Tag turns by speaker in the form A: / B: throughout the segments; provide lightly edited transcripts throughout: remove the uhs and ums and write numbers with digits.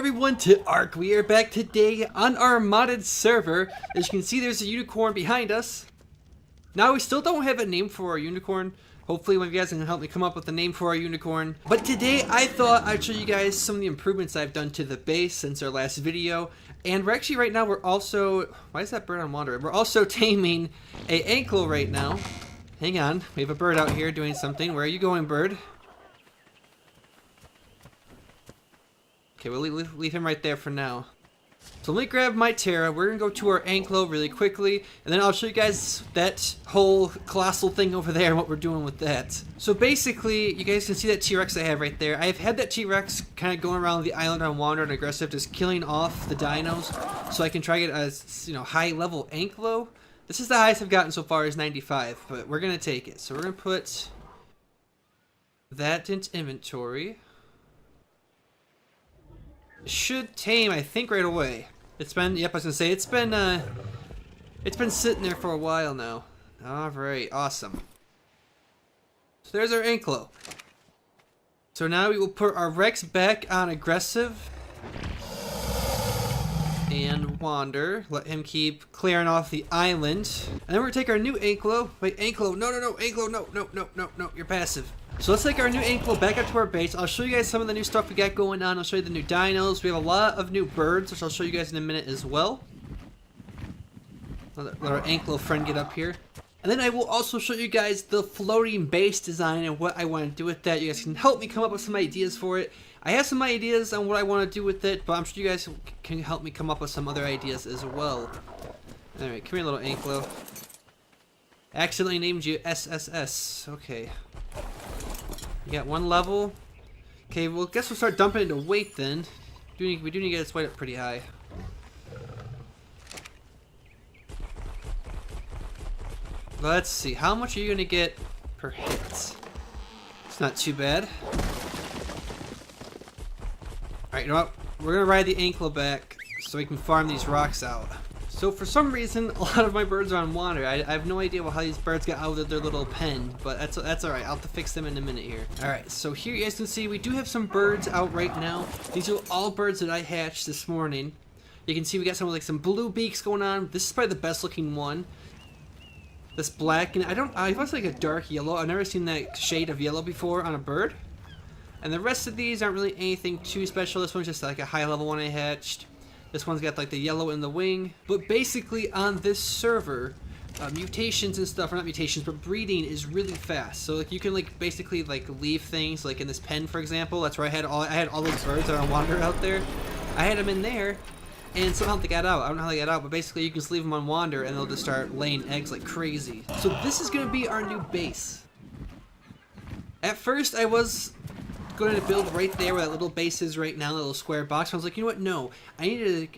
A: everyone to Ark. We are back today on our modded server. As you can see, there's a unicorn behind us. Now, we still don't have a name for our unicorn. Hopefully one of you guys can help me come up with a name for our unicorn. But today I thought I'd show you guys some of the improvements I've done to the base since our last video. And we're actually right now, we're also, why is that bird on water? We're also taming a ankle right now. Hang on, we have a bird out here doing something. Where are you going, bird? Okay, we'll leave him right there for now. So let me grab my ptera. We're gonna go to our ankle really quickly, and then I'll show you guys that whole colossal thing over there and what we're doing with that. So basically, you guys can see that T-Rex I have right there. I've had that T-Rex kind of going around the island on wander and aggressive, just killing off the dinos, so I can try to get a high level anklo. This is the highest I've gotten so far is 95, but we're gonna take it. So we're gonna put that into inventory. Should tame, I think, right away. It's been, yep, I was gonna say, it's been sitting there for a while now. Alright, awesome. So there's our anklo. So now we will put our Rex back on aggressive. And wander. Let him keep clearing off the island. And then we're gonna take our new anklo. Wait, anklo, no, anklo, no, you're passive. So let's take our new ankle back up to our base. I'll show you guys some of the new stuff we got going on. I'll show you the new dinos. We have a lot of new birds, which I'll show you guys in a minute as well. Let our ankle friend get up here. And then I will also show you guys the floating base design and what I want to do with that. You guys can help me come up with some ideas for it. I have some ideas on what I want to do with it, but I'm sure you guys can help me come up with some other ideas as well. Alright, come here, little anklo. Accidentally named you SSS. Okay. You got one level. Okay, well, guess we'll start dumping into weight then. We do need to get its weight up pretty high. Let's see, how much are you gonna get per hit? It's not too bad. Alright, you know what? We're gonna ride the ankle back so we can farm these rocks out. So for some reason, a lot of my birds are on water. I have no idea how these birds got out of their little pen, but that's alright. I'll have to fix them in a minute here. Alright, so here you guys can see we do have some birds out right now. These are all birds that I hatched this morning. You can see we got some blue beaks going on. This is probably the best looking one. This black, and I want like a dark yellow. I've never seen that shade of yellow before on a bird. And the rest of these aren't really anything too special. This one's just like a high level one I hatched. This one's got like the yellow in the wing. But basically on this server, mutations and stuff, or not mutations, but breeding is really fast. So like you can like basically like leave things like in this pen, for example. That's where I had all those birds that are on wander out there. I had them in there, and somehow they got out. I don't know how they got out, but basically you can just leave them on wander and they'll just start laying eggs like crazy. So this is gonna be our new base. At first I was going to build right there where that little base is right now, that little square box. I was like, you know what? No, I need to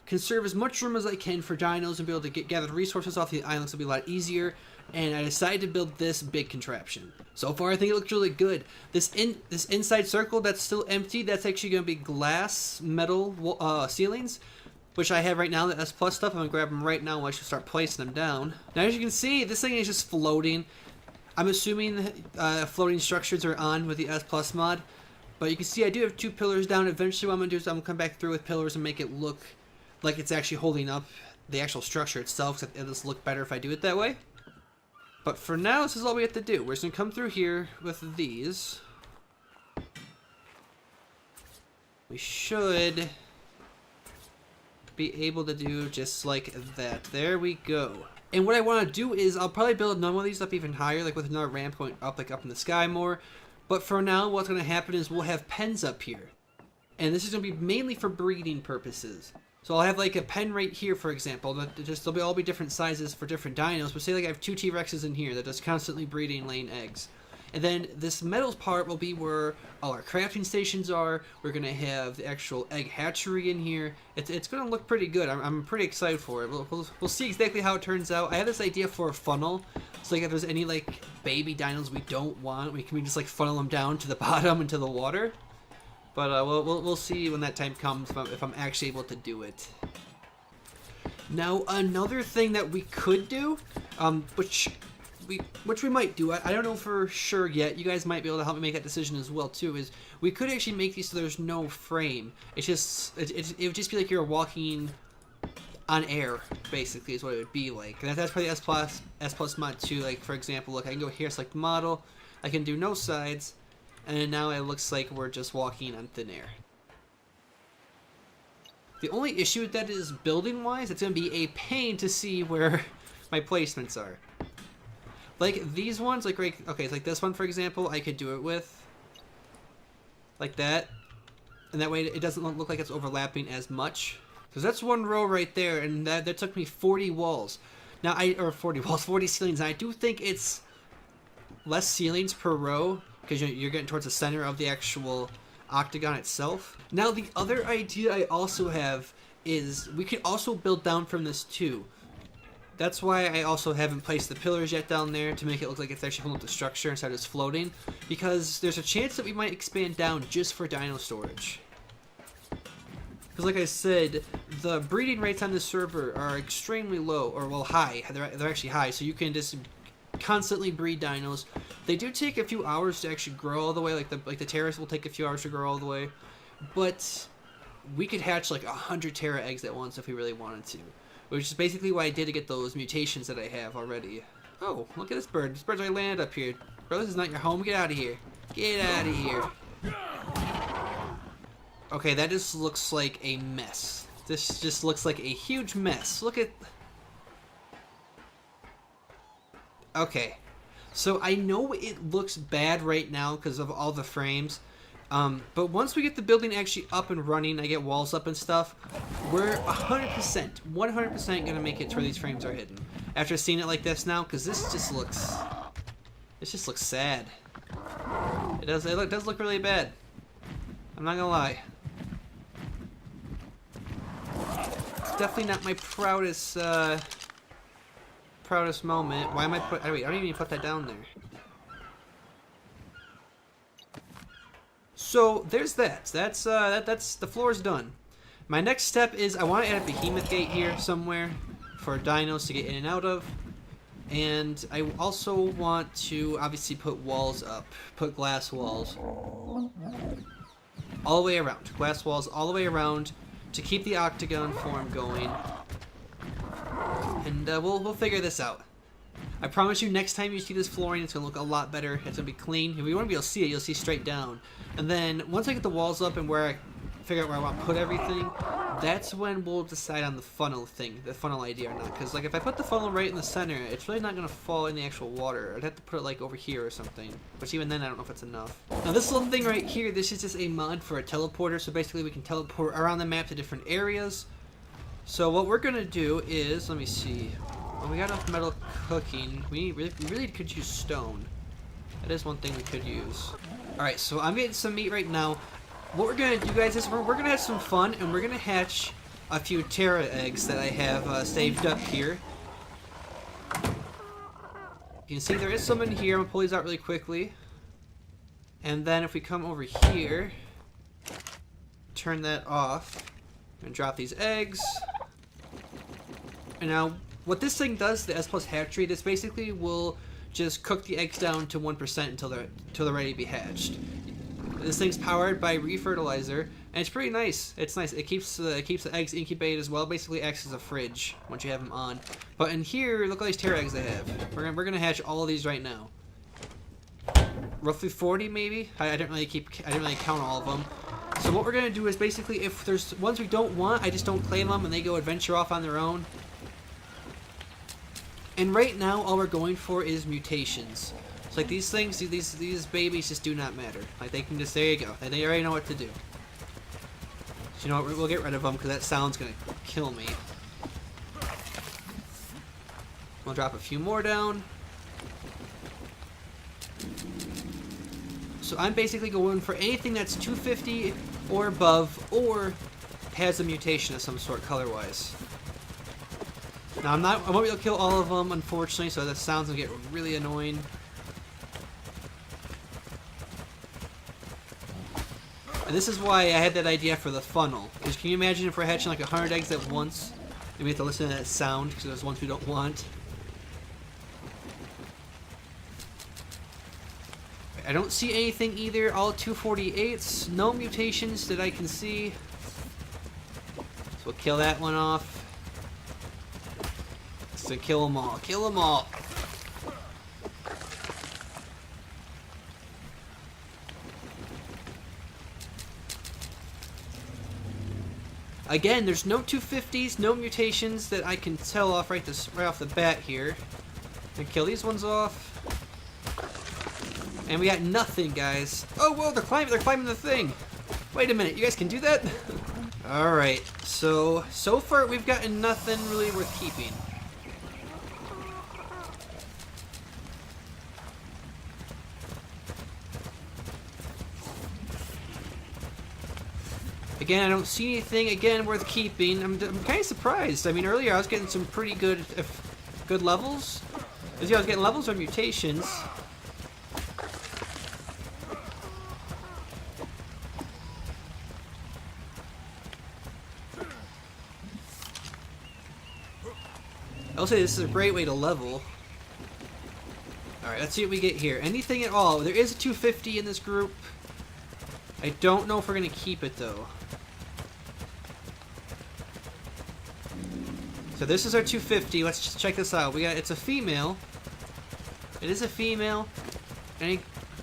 A: conserve as much room as I can for dinos and be able to gather resources off the islands. It'll be a lot easier. And I decided to build this big contraption. So far, I think it looks really good. This inside circle that's still empty, that's actually going to be glass metal ceilings, which I have right now, the S Plus stuff. I'm going to grab them right now and I should start placing them down. Now, as you can see, this thing is just floating. I'm assuming floating structures are on with the S Plus mod, but you can see I do have 2 pillars down. Eventually what I'm going to do is I'm going to come back through with pillars and make it look like it's actually holding up the actual structure itself, because it'll just look better if I do it that way. But for now, this is all we have to do. We're just going to come through here with these. We should be able to do just like that. There we go. And what I want to do is I'll probably build another one of these up even higher, like with another ramp going up, like up in the sky more. But for now, what's going to happen is we'll have pens up here. And this is going to be mainly for breeding purposes. So I'll have like a pen right here, for example. They'll all be different sizes for different dinos. But say like I have 2 T-Rexes in here that just constantly breeding, laying eggs. And then this metals part will be where all our crafting stations are. We're going to have the actual egg hatchery in here. It's going to look pretty good. I'm pretty excited for it. We'll see exactly how it turns out. I have this idea for a funnel. So like if there's any like baby dinos we don't want, we can just like funnel them down to the bottom into the water. But we'll see when that time comes if I'm actually able to do it. Now another thing that we could do, which which we might do. I don't know for sure yet. You guys might be able to help me make that decision as well too. Is we could actually make these so there's no frame. It's just it would just be like you're walking on air, basically, is what it would be like. And that's probably S plus mod 2. Like for example, look, I can go here, select model. I can do no sides, and now it looks like we're just walking on thin air. The only issue with that is building-wise, it's going to be a pain to see where my placements are. Like these ones, like right, okay, it's like this one for example, I could do it with like that, and that way it doesn't look like it's overlapping as much. Because that's one row right there, and that took me 40 walls. Now 40 ceilings. And I do think it's less ceilings per row because you're getting towards the center of the actual octagon itself. Now the other idea I also have is we could also build down from this too. That's why I also haven't placed the pillars yet down there to make it look like it's actually holding up the structure instead of just floating, because there's a chance that we might expand down just for dino storage. Because like I said, the breeding rates on this server are extremely low, or well, high. They're actually high, so you can just constantly breed dinos. They do take a few hours to actually grow all the way, like the pteras will take a few hours to grow all the way, but we could hatch like 100 ptera eggs at once if we really wanted to, which is basically what I did to get those mutations that I have already. Oh, look at this bird. This bird's already landed up here. Bro, this is not your home. Get out of here. Get out of here. Okay, that just looks like a mess. This just looks like a huge mess. Look at... Okay, so I know it looks bad right now because of all the frames, but once we get the building actually up and running, I get walls up and stuff, we're 100% gonna make it to where these frames are hidden. After seeing it like this now, because this just looks sad. It does look really bad. I'm not gonna lie. It's definitely not my proudest moment. Why am I put? Wait, I don't even put that down there. So there's that. That's the floor's done. My next step is I want to add a behemoth gate here somewhere for dinos to get in and out of, and I also want to obviously put walls up, put glass walls all the way around, glass walls all the way around to keep the octagon form going. And we'll figure this out. I promise you, next time you see this flooring, it's gonna look a lot better. It's gonna be clean. If you want to be able to see it, you'll see straight down. And then once I get the walls up and where I figure out where I want to put everything, that's when we'll decide on the funnel thing, the funnel idea or not. Because like if I put the funnel right in the center, it's really not gonna fall in the actual water. I'd have to put it like over here or something. Which even then, I don't know if it's enough. Now this little thing right here, this is just a mod for a teleporter. So basically, we can teleport around the map to different areas. So what we're gonna do is, let me see. Well, we got enough metal cooking. We really could use stone. That is one thing we could use. All right, so I'm getting some meat right now. What we're gonna do, guys, is we're gonna have some fun, and we're gonna hatch a few ptera eggs that I have saved up here. You can see there is some in here. I'm gonna pull these out really quickly, and then if we come over here, turn that off, and drop these eggs. And now, what this thing does, the S Plus hatchery, this basically will just cook the eggs down to 1% until they're ready to be hatched. This thing's powered by refertilizer, and it's pretty nice. It's nice. It keeps the eggs incubated as well. Basically acts as a fridge once you have them on. But in here, look at all these ptera eggs I have. We're gonna hatch all of these right now. Roughly 40 maybe. I didn't really count all of them. So what we're gonna do is basically, if there's ones we don't want, I just don't claim them and they go adventure off on their own. And right now, all we're going for is mutations. So like these things, these babies just do not matter. Like they can just, there you go. They already know what to do. So you know what, we'll get rid of them because that sound's gonna kill me. We'll drop a few more down. So I'm basically going for anything that's 250 or above, or has a mutation of some sort color-wise. Now I won't be able to kill all of them, unfortunately, so that sound's gonna get really annoying. And this is why I had that idea for the funnel. Because can you imagine if we're hatching like 100 eggs at once, and we have to listen to that sound because there's ones we don't want. I don't see anything either. All 248s. No mutations that I can see. So we'll kill that one off. So kill them all. Kill them all. Again, there's no 250s, no mutations that I can tell off right off the bat here. And kill these ones off. And we got nothing, guys. Oh, whoa, they're climbing the thing. Wait a minute, you guys can do that? Alright, so far we've gotten nothing really worth keeping. Again, I don't see anything, again, worth keeping. I'm kind of surprised. I mean, earlier I was getting some pretty good levels. Because, yeah, I was getting levels or mutations. I'll say this is a great way to level. Alright, let's see what we get here. Anything at all. There is a 250 in this group. I don't know if we're going to keep it, though. So this is our 250. Let's just check this out. It's a female. It is a female. Any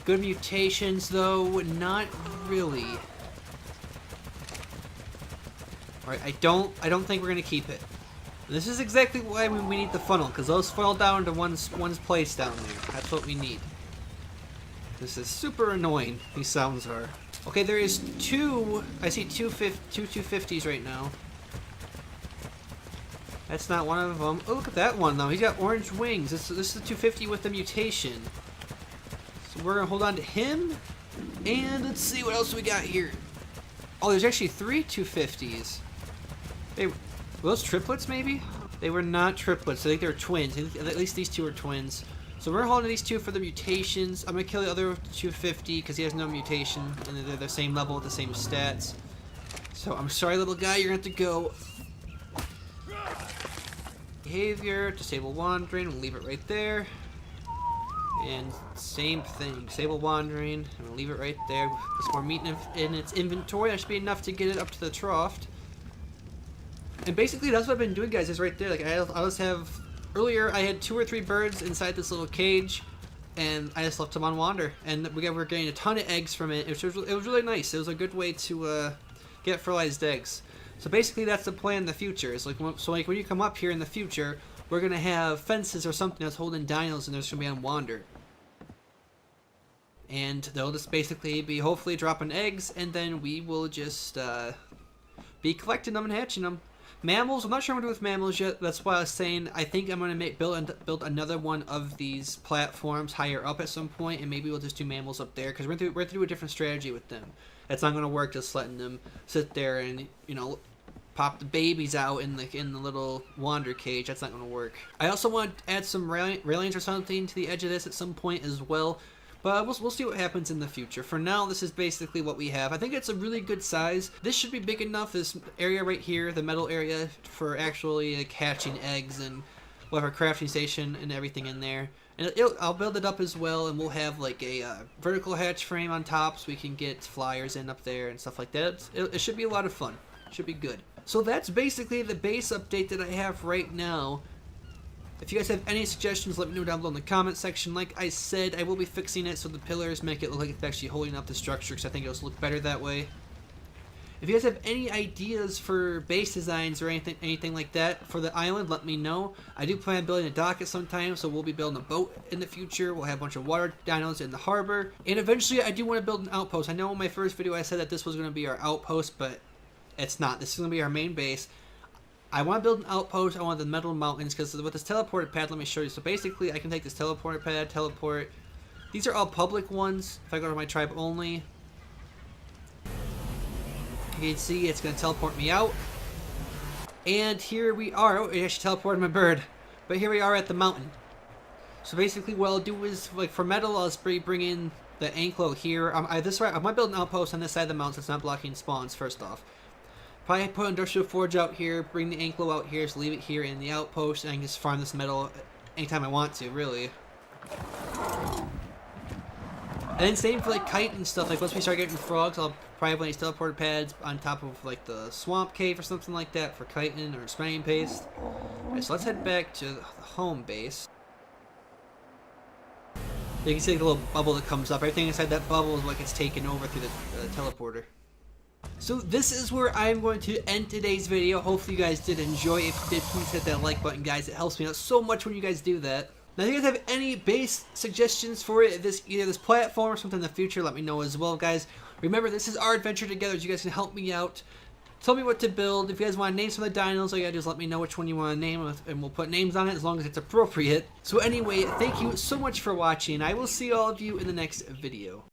A: good mutations though? Not really. Alright, I don't think we're gonna keep it. This is exactly why we need the funnel, because those funnel down to one's place down there. That's what we need. This is super annoying, these sounds are. Okay, there is two. I see two 250s right now. That's not one of them. Oh, look at that one, though. He's got orange wings. This is the 250 with the mutation. So we're going to hold on to him. And let's see what else we got here. Oh, there's actually 3 250s. Were those triplets, maybe? They were not triplets. I think they were twins. At least these two are twins. So we're holding these two for the mutations. I'm going to kill the other 250 because he has no mutation. And they're the same level with the same stats. So I'm sorry, little guy. You're going to have to go. Behavior, disable wandering, we'll leave it right there. And same thing, disable wandering, and we'll leave it right there. Put some more meat in its inventory. That should be enough to get it up to the trough. And basically that's what I've been doing, guys, is right there. Like I just have, earlier I had 2 or 3 birds inside this little cage, and I just left them on wander. And we were getting a ton of eggs from it. It was really nice. It was a good way to get fertilized eggs. So basically that's the plan in the future. It's like, so like when you come up here in the future, we're going to have fences or something that's holding dinos and there's going to be on wander. And they'll just basically be hopefully dropping eggs, and then we will just be collecting them and hatching them. Mammals, I'm not sure what I'm going to do with mammals yet. That's why I was saying I think I'm going to build another one of these platforms higher up at some point, and maybe we'll just do mammals up there, because we're going to do a different strategy with them. It's not going to work just letting them sit there and, you know, pop the babies out in the little wander cage. That's not going to work. I also want to add some railings or something to the edge of this at some point as well. But we'll see what happens in the future. For now, this is basically what we have. I think it's a really good size. This should be big enough, this area right here, the metal area, for actually like hatching eggs, and we'll have our crafting station and everything in there. And I'll build it up as well, and we'll have like a vertical hatch frame on top so we can get flyers in up there and stuff like that. It should be a lot of fun. It should be good. So that's basically the base update that I have right now. If you guys have any suggestions, let me know down below in the comment section. Like I said, I will be fixing it so the pillars make it look like it's actually holding up the structure, because I think it'll look better that way. If you guys have any ideas for base designs or anything like that for the island, let me know. I do plan on building a dock at some time, so we'll be building a boat in the future. We'll have a bunch of water dinos in the harbor. And eventually, I do want to build an outpost. I know in my first video I said that this was going to be our outpost, but it's not. This is going to be our main base. I want to build an outpost. I want the metal mountains, because with this teleporter pad, let me show you. So basically, I can take this teleporter pad, teleport. These are all public ones. If I go to my tribe only, you can see it's going to teleport me out. And here we are. Oh, it actually teleported my bird. But here we are at the mountain. So basically, what I'll do is, like for metal, I'll just bring in the anklo here. I'm going to build an outpost on this side of the mountain so it's not blocking spawns, first off. Probably put industrial forge out here, bring the anklo out here, just leave it here in the outpost, and I can just farm this metal anytime I want to, really. And then same for like kite and stuff. Like once we start getting frogs, I'll probably place teleporter pads on top of like the swamp cave or something like that for kiting or spraying paste. Alright, so let's head back to the home base. You can see the little bubble that comes up. Everything inside that bubble is what gets taken over through the teleporter. So this is where I'm going to end today's video. Hopefully you guys did enjoy. If you did, please hit that like button, guys. It helps me out so much when you guys do that. Now, if you guys have any base suggestions for it, either this platform or something in the future, let me know as well, guys. Remember, this is our adventure together, so you guys can help me out. Tell me what to build. If you guys want to name some of the dinos, all you gotta do is let me know which one you want to name, and we'll put names on it as long as it's appropriate. So anyway, thank you so much for watching. I will see all of you in the next video.